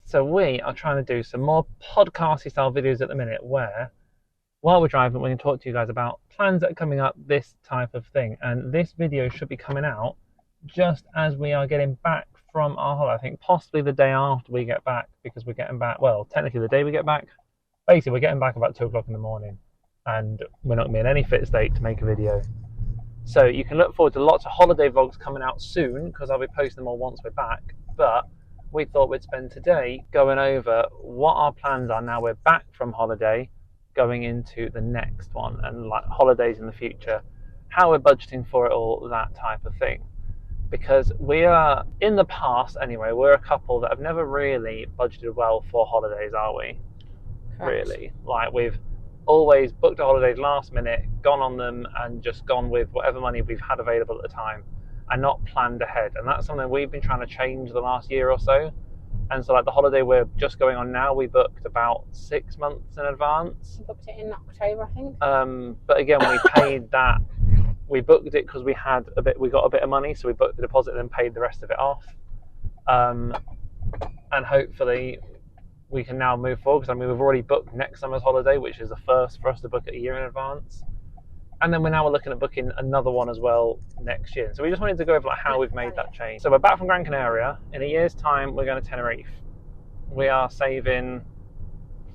So we are trying to do some more podcasty style videos at the minute where, while we're driving, we can talk to you guys about plans that are coming up, this type of thing. And this video should be coming out just as we are getting back from our holiday. I think possibly the day after we get back, because we're getting back, well, technically the day we get back. Basically, we're getting back about 2 o'clock in the morning and we're not going to be in any fit state to make a video. So you can look forward to lots of holiday vlogs coming out soon, because I'll be posting them all once we're back. But we thought we'd spend today going over what our plans are now we're back from holiday, going into the next one, and like holidays in the future, how we're budgeting for it all, that type of thing. Because we are, in the past anyway, we're a couple that have never really budgeted well for holidays, are we? Correct. Really. Like, we've always booked our holidays last minute, gone on them, and just gone with whatever money we've had available at the time, and not planned ahead. And that's something we've been trying to change the last year or so. And so, like, the holiday we're just going on now, we booked about 6 months in advance. We booked it in October, I think. But again, we paid that. We booked it because we got a bit of money, so we booked the deposit and then paid the rest of it off. And hopefully we can now move forward, because I mean, we've already booked next summer's holiday, which is the first for us to book it a year in advance. And then we're looking at booking another one as well next year. So we just wanted to go over like how we've made that change. So we're back from Gran Canaria. In a year's time, we're going to Tenerife. We are saving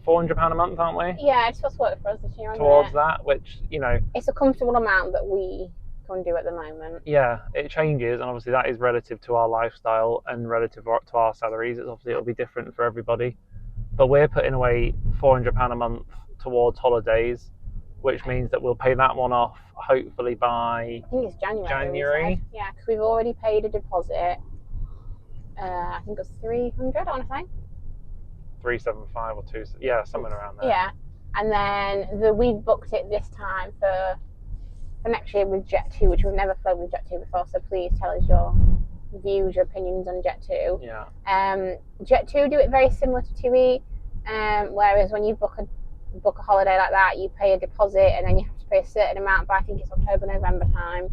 £400 a month, aren't we? Yeah, it's what's worked for us this year. Towards that, which, you know, it's a comfortable amount that we can do at the moment. Yeah, it changes, and obviously that is relative to our lifestyle and relative to our salaries. It'll be different for everybody. But we're putting away £400 a month towards holidays, which means that we'll pay that one off hopefully by, I think it's January. January. Yeah, because we've already paid a deposit. I think it was 300, I want to say. 375 or 2, yeah, somewhere around there. Yeah, and then we've booked it this time for next year with Jet2, which we've never flown with Jet2 before. So please tell us your views, your opinions on Jet2. Yeah. Jet2 do it very similar to TUI, whereas when you book a holiday like that, you pay a deposit and then you have to pay a certain amount by, I think it's October, November time,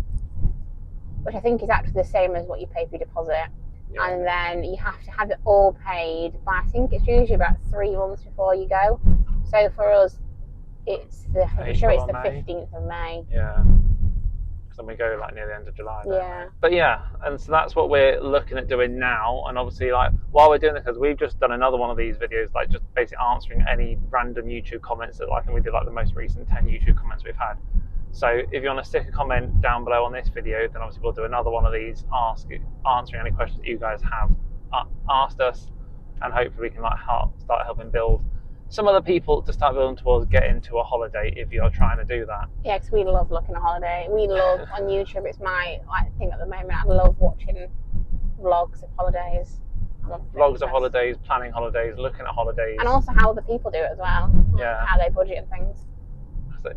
which I think is actually the same as what you pay for your deposit. Yeah. And then you have to have it all paid by, I think it's usually about 3 months before you go. So for us, I'm sure it's the 15th of May. Yeah. Because then we go like near the end of July. Yeah. But yeah, and so that's what we're looking at doing now. And obviously, like, while we're doing this, because we've just done another one of these videos, like just basically answering any random YouTube comments that, like, I think we did like the most recent 10 YouTube comments we've had. So if you want to stick a comment down below on this video, then obviously we'll do another one of these, answering any questions that you guys have asked us, and hopefully we can like start helping build some other people to start building towards getting to a holiday if you're trying to do that. Yeah, because we love looking at holiday. We love on YouTube. It's my thing at the moment. I love watching vlogs of holidays. Vlogs of holidays, planning holidays, looking at holidays, and also how other people do it as well. Yeah, how they budget and things.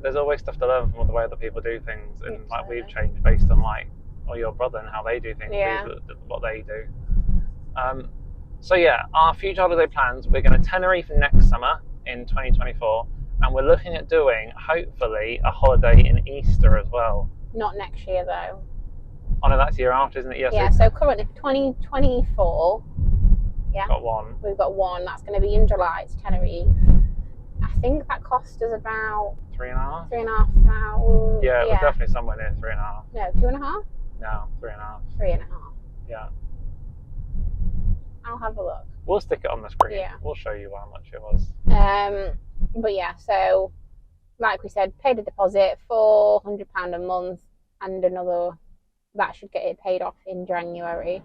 There's always stuff to learn from the way other people do things, and like we've changed based on like your brother and how they do things, what they do. So yeah, our future holiday plans, we're going to Tenerife next summer in 2024, and we're looking at doing hopefully a holiday in Easter as well. Not next year though. Oh no, that's the year after, isn't it? Yes. Yeah. So currently 2024. Yeah. We've got one. That's going to be in July. It's Tenerife. I think that cost us about 3,500. 3,500. Yeah, it was definitely somewhere near 3,500. No, 2.5. No, 3,500. 3.5. Yeah. I'll have a look. We'll stick it on the screen. Yeah. We'll show you how much it was. But yeah, so like we said, paid a deposit, £400 a month, and another that should get it paid off in January.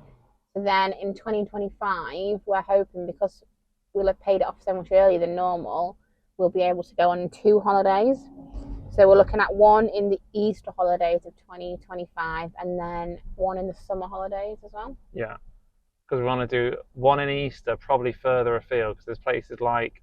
So then in 2025, we're hoping, because we'll have paid it off so much earlier than normal, we'll be able to go on 2 holidays. So we're looking at one in the Easter holidays of 2025, and then one in the summer holidays as well. Yeah, because we want to do one in Easter, probably further afield, because there's places like...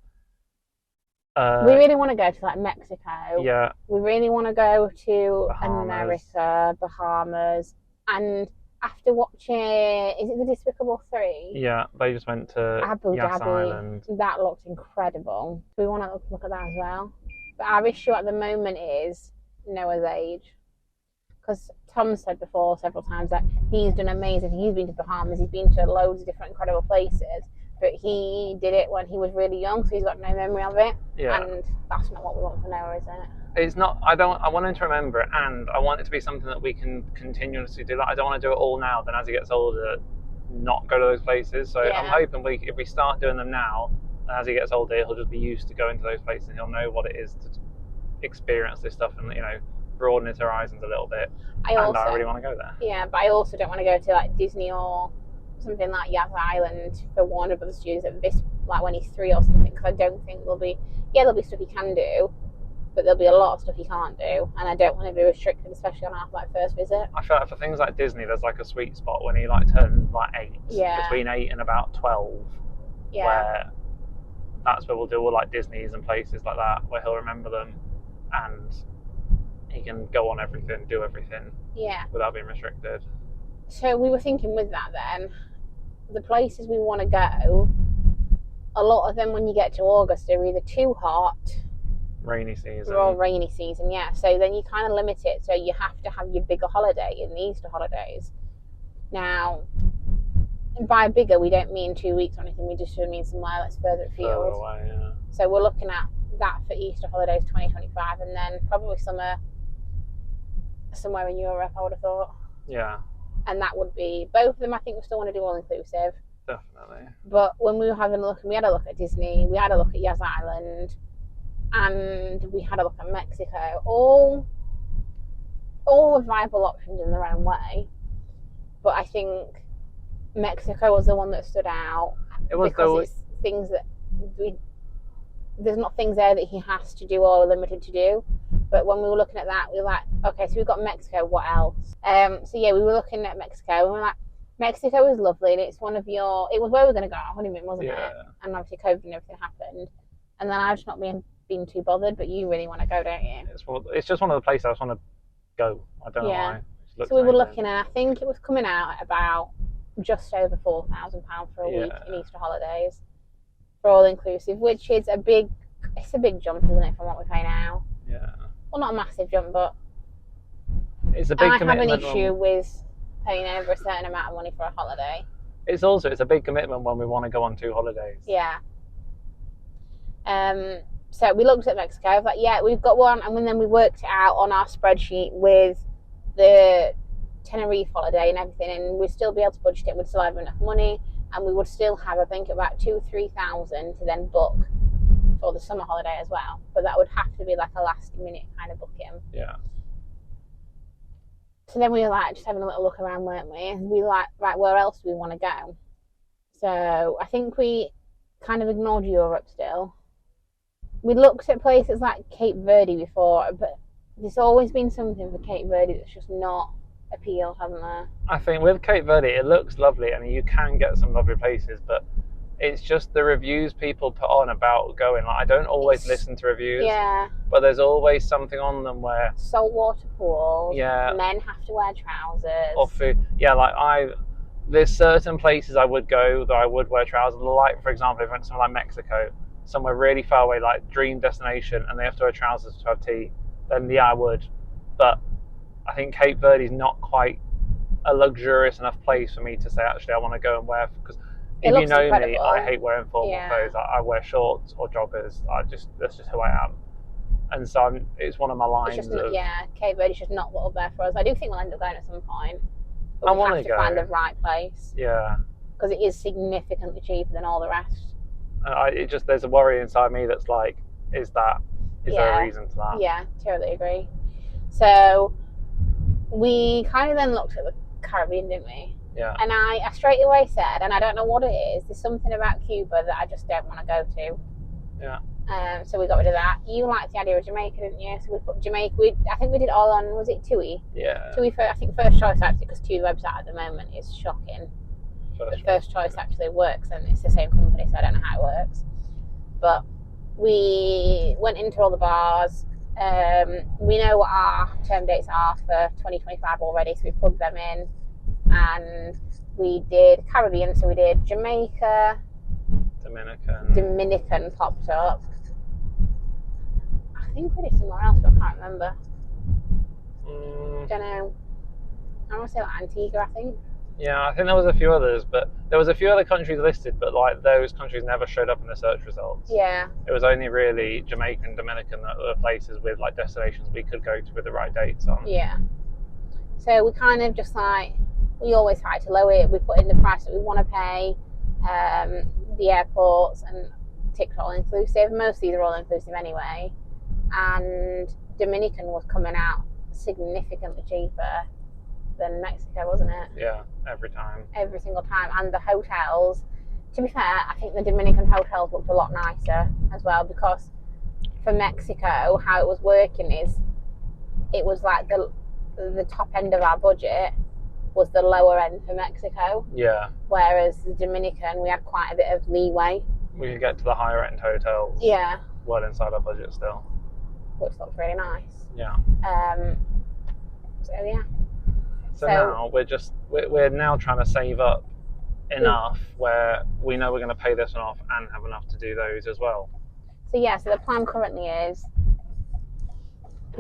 we really want to go to like Mexico. Yeah. We really want to go to Bahamas. America, Bahamas, and after watching, is it the Despicable 3? Yeah, they just went to Abu Yas Dhabi. Island. That looked incredible. We want to look at that as well. But our issue at the moment is Noah's age. Because Tom said before several times that he's done amazing. He's been to Bahamas, he's been to loads of different incredible places. but he did it when he was really young, so he's got no memory of it. Yeah. And that's not what we want for Noah, is it? It's not. I want him to remember it, and I want it to be something that we can continuously do. Like, I don't want to do it all now. Then as he gets older, not go to those places. So Yeah. I'm hoping if we start doing them now, and as he gets older, he'll just be used to going to those places, and he'll know what it is to experience this stuff, and broaden his horizons a little bit. I really want to go there. Yeah, but I also don't want to go to like Disney or something like Yas Island for Warner Brothers Studios at this, like when he's 3 or something, because I don't think there'll be stuff he can do, but there'll be a lot of stuff he can't do, and I don't want to be restricted, especially on our first visit. I feel like for things like Disney, there's like a sweet spot when he turns 8, between 8 and about 12, where that's where we'll do all like Disney's and places like that, where he'll remember them, and he can go on everything, do everything, without being restricted. So we were thinking with that then, the places we want to go, a lot of them when you get to August are either too hot, rainy season, or rainy season, so then you kind of limit it, so you have to have your bigger holiday in the Easter holidays. Now, by bigger we don't mean 2 weeks or anything, we just mean somewhere that's further afield. Away, yeah. So we're looking at that for Easter holidays 2025, and then probably somewhere in Europe, I would have thought. Yeah. And that would be both of them. I think we still want to do all inclusive. Definitely. But when we were having a look, and we had a look at Disney, we had a look at Yas Island, and we had a look at Mexico. All were viable options in their own way. But I think Mexico was the one that stood out. It was because it's things that there's not things there that he has to do or limited to do. But when we were looking at that, we were like, okay, so we've got Mexico, what else? We were looking at Mexico, and we were like, Mexico is lovely, and it's it was where we were going to go on our honeymoon, wasn't it? And obviously COVID and everything happened. And then I've just not been too bothered, but you really want to go, don't you? It's just one of the places I just want to go. I don't know why. So we were looking, and I think it was coming out at about just over £4,000 for a week in Easter holidays for all inclusive, which is a big jump, isn't it, from what we pay now? Yeah. Well, not a massive jump, but it's a big commitment. I have an issue with paying over a certain amount of money for a holiday. It's a big commitment when we want to go on 2 holidays. Yeah. So we looked at Mexico. I was like, we've got one, and then we worked it out on our spreadsheet with the Tenerife holiday and everything, and we'd still be able to budget it. We'd still have enough money, and we would still have, I think, about 2,000-3,000 to then book for the summer holiday as well. But that would have to be like a last minute kind of booking. Yeah. So then we were like just having a little look around, weren't we? And we were like, right, where else do we want to go? So I think we kind of ignored Europe still. We looked at places like Cape Verde before, but there's always been something for Cape Verde that's just not appealed, hasn't there? I think with Cape Verde, it looks lovely, and you can get some lovely places, but it's just the reviews people put on about going. Like, I don't always listen to reviews, but there's always something on them where saltwater pools, men have to wear trousers, or food. There's certain places I would go that I would wear trousers. Like, for example, if I went to somewhere like Mexico, somewhere really far away, like dream destination, and they have to wear trousers to have tea, then I would. But I think Cape Verde is not quite a luxurious enough place for me to say, actually, I want to go and wear, because if you know me, I hate wearing formal clothes. I wear shorts or joggers. That's just who I am. And so it's one of my lines. Cape Verde is just not up there for us. I do think we'll end up going at some point. But we have to find the right place. Yeah. Because it is significantly cheaper than all the rest. There's a worry inside me that's like, is there a reason to that? Yeah, totally agree. So we kind of then looked at the Caribbean, didn't we? Yeah. And I straight away said, and I don't know what it is, there's something about Cuba that I just don't want to go to. Yeah. So we got rid of that. You liked the idea of Jamaica, didn't you? So we put Jamaica. I think we did all on, was it TUI? Yeah. TUI, I think first choice actually, because TUI website at the moment is shocking. First choice actually works, and it's the same company, so I don't know how it works. But we went into all the bars. We know what our term dates are for 2025 already, so we plugged them in. And we did Caribbean, so we did Jamaica, Dominican popped up. I think we did somewhere else, but I can't remember. Don't know. I want to say like Antigua, I think. Yeah, I think there was a few others, but there was a few other countries listed, but like those countries never showed up in the search results. Yeah. It was only really Jamaica and Dominican that were places with like destinations we could go to with the right dates on. Yeah. So we kind of just like, we always try to lower it. We put in the price that we want to pay, the airports and tickets all inclusive. Most of these are all inclusive anyway. And Dominican was coming out significantly cheaper than Mexico, wasn't it? Yeah, every time. Every single time. And the hotels, to be fair, I think the Dominican hotels looked a lot nicer as well, because for Mexico, how it was working is it was like the top end of our budget was the lower end for Mexico. Yeah. Whereas the Dominican, we had quite a bit of leeway. We could get to the higher end hotels. Yeah. Well inside our budget still. Which looked really nice. Yeah. So yeah. So now we're now trying to save up enough where we know we're going to pay this one off and have enough to do those as well. So yeah, so the plan currently is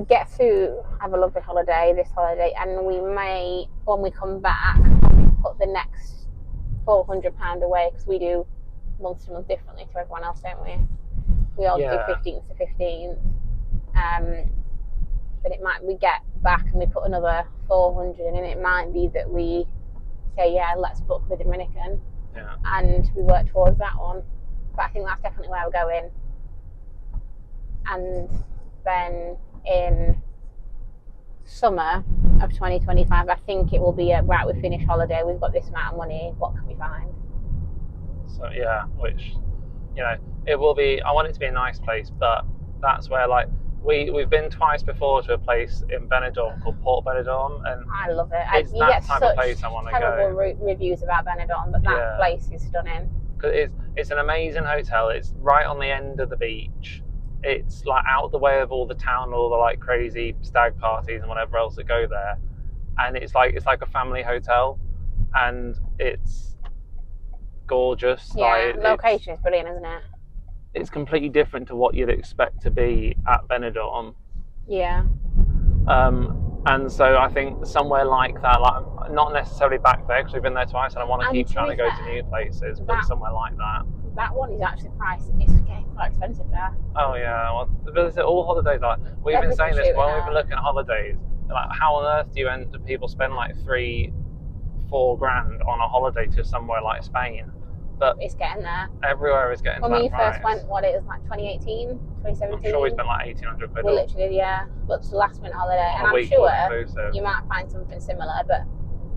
get food, have a lovely holiday this holiday, and we may, when we come back, put the next £400 away, because we do month to month differently to everyone else, don't we? We all do 15th to 15th. But it might, we get back and we put another 400 in, and it might be that we say, yeah, let's book the Dominican, and we work towards that one. But I think that's definitely where we're going. And then in summer of 2025, I think it will be right, we finish holiday, we've got this amount of money, what can we find? So yeah, which, you know, it will be, I want it to be a nice place, but that's where, like, we've been twice before to a place in Benidorm called Port Benidorm, and I love it. It's you that get type such of place I want to go. terrible reviews about Benidorm, but that place is stunning. Because it's an amazing hotel. It's right on the end of the beach. It's like out the way of all the town, all the like crazy stag parties and whatever else that go there, and it's like a family hotel, and it's gorgeous. Yeah, like, location is brilliant, isn't it? It's completely different to what you'd expect to be at Benidorm. Yeah. And so I think somewhere like that, like not necessarily back there because we've been there twice, and I want to keep trying to go to new places, but somewhere like that. That one is actually priced. It's getting quite expensive there. Oh yeah, well, but all holidays like we've been saying this while we've been looking at holidays. Like, how on earth do people spend like $3-4 grand on a holiday to somewhere like Spain? But it's getting there. Everywhere is getting. When we first went, what, it was like 2018, 2017. I'm sure we spent like 1,800 quid. We literally, booked the last minute holiday, and I'm sure you might find something similar. But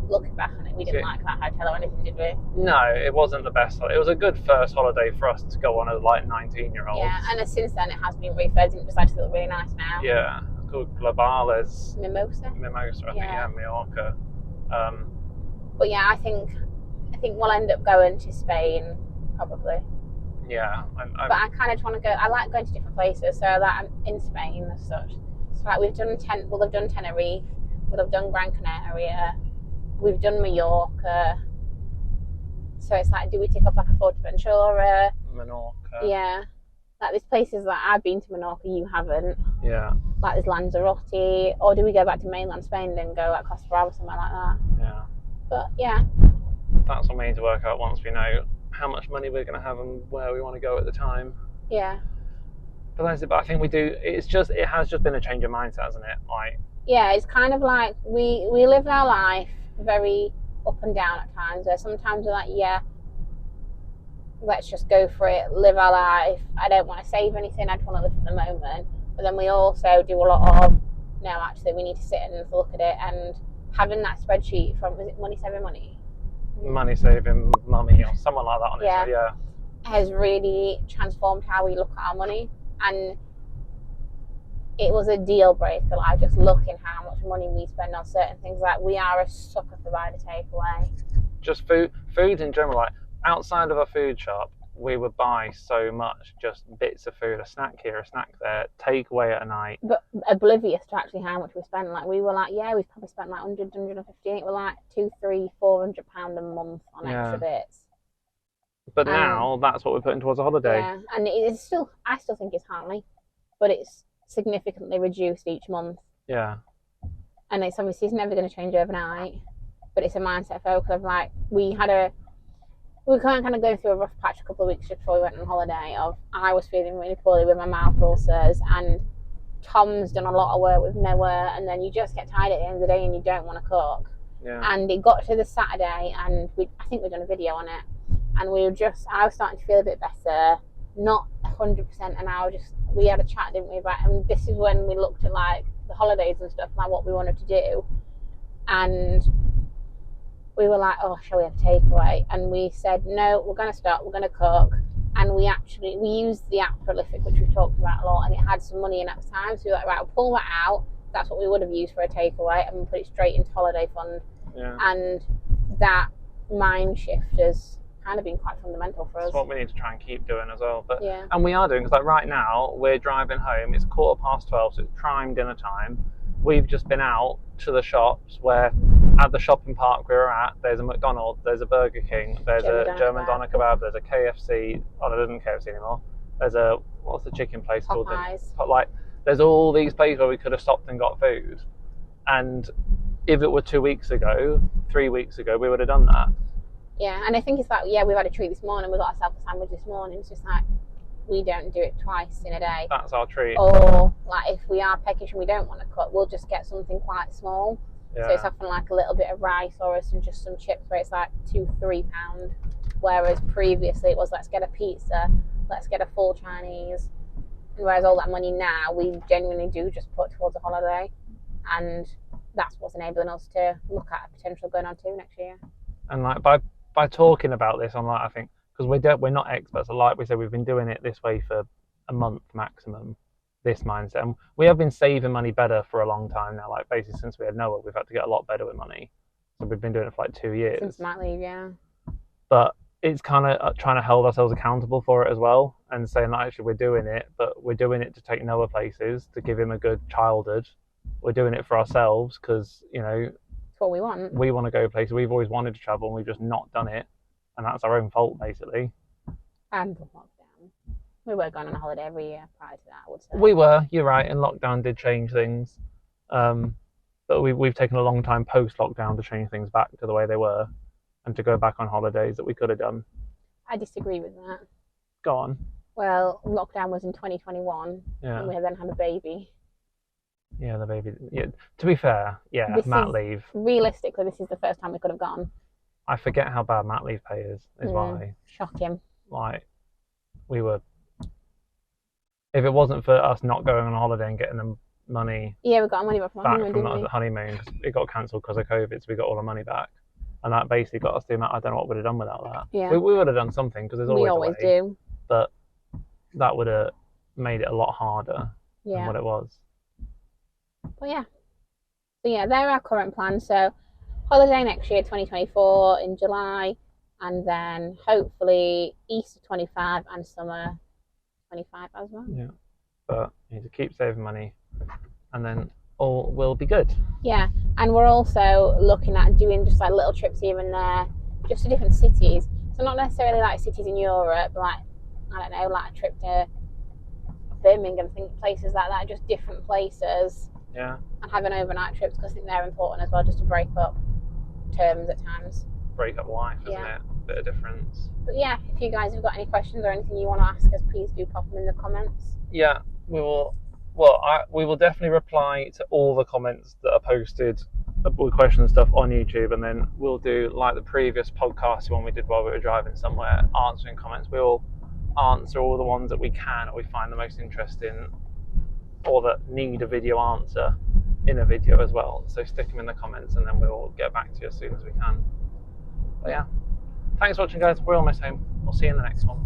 looking back on it, we didn't like that hotel or anything, did we? No, it wasn't the best. It was a good first holiday for us to go on as like 19-year-olds. Yeah, and since then it has been refurbed and it's actually look really nice now. Yeah, it's called Globales. Mimosa, I think, Mallorca. But yeah, I think we'll end up going to Spain, probably. Yeah. But I kind of want to go, I like going to different places, so that I'm in Spain as such. So like we'll have done Tenerife, we'll have done Gran Canaria, we've done Mallorca. So it's like, do we tick off like a Fuerteventura? Menorca. Yeah. Like there's places like I've been to Menorca, you haven't. Yeah. Like there's Lanzarote, or do we go back to mainland Spain and go like Costa Brava, somewhere like that? Yeah. But yeah. That's what we need to work out once we know how much money we're going to have and where we want to go at the time. Yeah. But I think we do. It has just been a change of mindset, hasn't it? Like. Yeah, it's kind of like we live our life very up and down at times. Where sometimes we're like, yeah, let's just go for it, live our life. I don't want to save anything. I just want to live for the moment. But then we also do a lot of, no, actually, we need to sit and look at it, and having that spreadsheet from, was it Money Saving Money? Money Saving Mummy or someone like that on it. Yeah. Has really transformed how we look at our money, and it was a deal breaker. Like just looking how much money we spend on certain things. Like we are a sucker for buying a takeaway. Just food in general. Like outside of a food shop, we would buy so much just bits of food, a snack here, a snack there, takeaway at a night. But oblivious to actually how much we spend. Like we were like, yeah, we've probably spent like 100, 150. We're like £200-400 a month on extra bits. But now that's what we're putting towards a holiday. Yeah, and it's still, I still think it's high, but it's significantly reduced each month. Yeah. And it's obviously never going to change overnight. but it's a mindset focus of like we were kind of going through a rough patch a couple of weeks before we went on holiday. Of I was feeling really poorly with my mouth ulcers, and Tom's done a lot of work with Noah, and then you just get tired at the end of the day and you don't want to cook. Yeah. And it got to the Saturday, and I think we'd done a video on it, and I was starting to feel a bit better, not 100%, and we had a chat, didn't we, about, and this is when we looked at like the holidays and stuff, like what we wanted to do, and we were like, oh, shall we have takeaway? And we said, no, we're going to stop, we're going to cook. And we used the app Prolific, which we've talked about a lot, and it had some money in at the time. So we were like, right, we'll pull that out. That's what we would have used for a takeaway, and we'll put it straight into holiday fund. Yeah. And that mind shift has kind of been quite fundamental for us. That's what we need to try and keep doing as well. But yeah. And we are doing, because like right now, we're driving home, it's 12:15, so it's prime dinner time. We've just been out to the shops where at the shopping park we were at, there's a McDonald's, there's a Burger King, there's a German doner kebab, there's a KFC, oh, there isn't KFC anymore, there's what's the chicken place called? Like, there's all these places where we could have stopped and got food. And if it were 2 weeks ago, 3 weeks ago, we would have done that. Yeah, and I think it's like, yeah, we've had a treat this morning, we got ourselves a sandwich this morning, it's just like, we don't do it twice in a day. That's our treat. Or like if we are peckish and we don't want to cook, we'll just get something quite small. Yeah. So it's often like a little bit of rice or just some chips where it's like £2-3. Whereas previously it was, let's get a pizza, let's get a full Chinese. And whereas all that money now we genuinely do just put towards a holiday, and that's what's enabling us to look at a potential going on to next year. And like by talking about this, I'm like, I think, because we're not experts, like we said, we've been doing it this way for a month maximum, this mindset. And we have been saving money better for a long time now, like basically since we had Noah, we've had to get a lot better with money. So we've been doing it for like 2 years. Since Matt leave, yeah. But it's kind of trying to hold ourselves accountable for it as well, and saying that actually we're doing it, but we're doing it to take Noah places, to give him a good childhood. We're doing it for ourselves because, you know, it's what we want. We want to go places. We've always wanted to travel and we've just not done it. And that's our own fault, basically. And the lockdown. We were going on a holiday every year prior to that, I would say. We were, you're right, and lockdown did change things. But we've taken a long time post-lockdown to change things back to the way they were and to go back on holidays that we could have done. I disagree with that. Go on. Well, lockdown was in 2021, yeah. And we then had a baby. Yeah, the baby. Yeah. To be fair, yeah, mat leave. Realistically, this is the first time we could have gone. I forget how bad mat leave pay is why. Shocking. Like, we were... If it wasn't for us not going on holiday and getting the money... Yeah, we got our money back from the honeymoon, because it got cancelled because of COVID, so we got all the money back. And that basically got us the amount... I don't know what we'd have done without that. Yeah. We would have done something, because there's always We always do. But that would have made it a lot harder than what it was. But yeah. So yeah, they're our current plans. So holiday next year, 2024 in July, and then hopefully Easter 25 and summer 25 as well. Yeah, but you need to keep saving money, and then all will be good. Yeah, and we're also looking at doing just like little trips here and there, just to different cities. So not necessarily like cities in Europe, but like, I don't know, like a trip to Birmingham, places like that, just different places. Yeah. And having overnight trips, because I think they're important as well, just to break up terms at times. Break up life, isn't it? Bit of difference. But yeah, if you guys have got any questions or anything you want to ask us, please do pop them in the comments. Yeah, we will. Well, we will definitely reply to all the comments that are posted with questions and stuff on YouTube, and then we'll do like the previous podcast one we did while we were driving somewhere, answering comments. We'll answer all the ones that we can or we find the most interesting, or that need a video answer in a video as well. So stick them in the comments and then we'll get back to you as soon as we can. But yeah, thanks for watching, guys. We're almost home. We'll see you in the next one.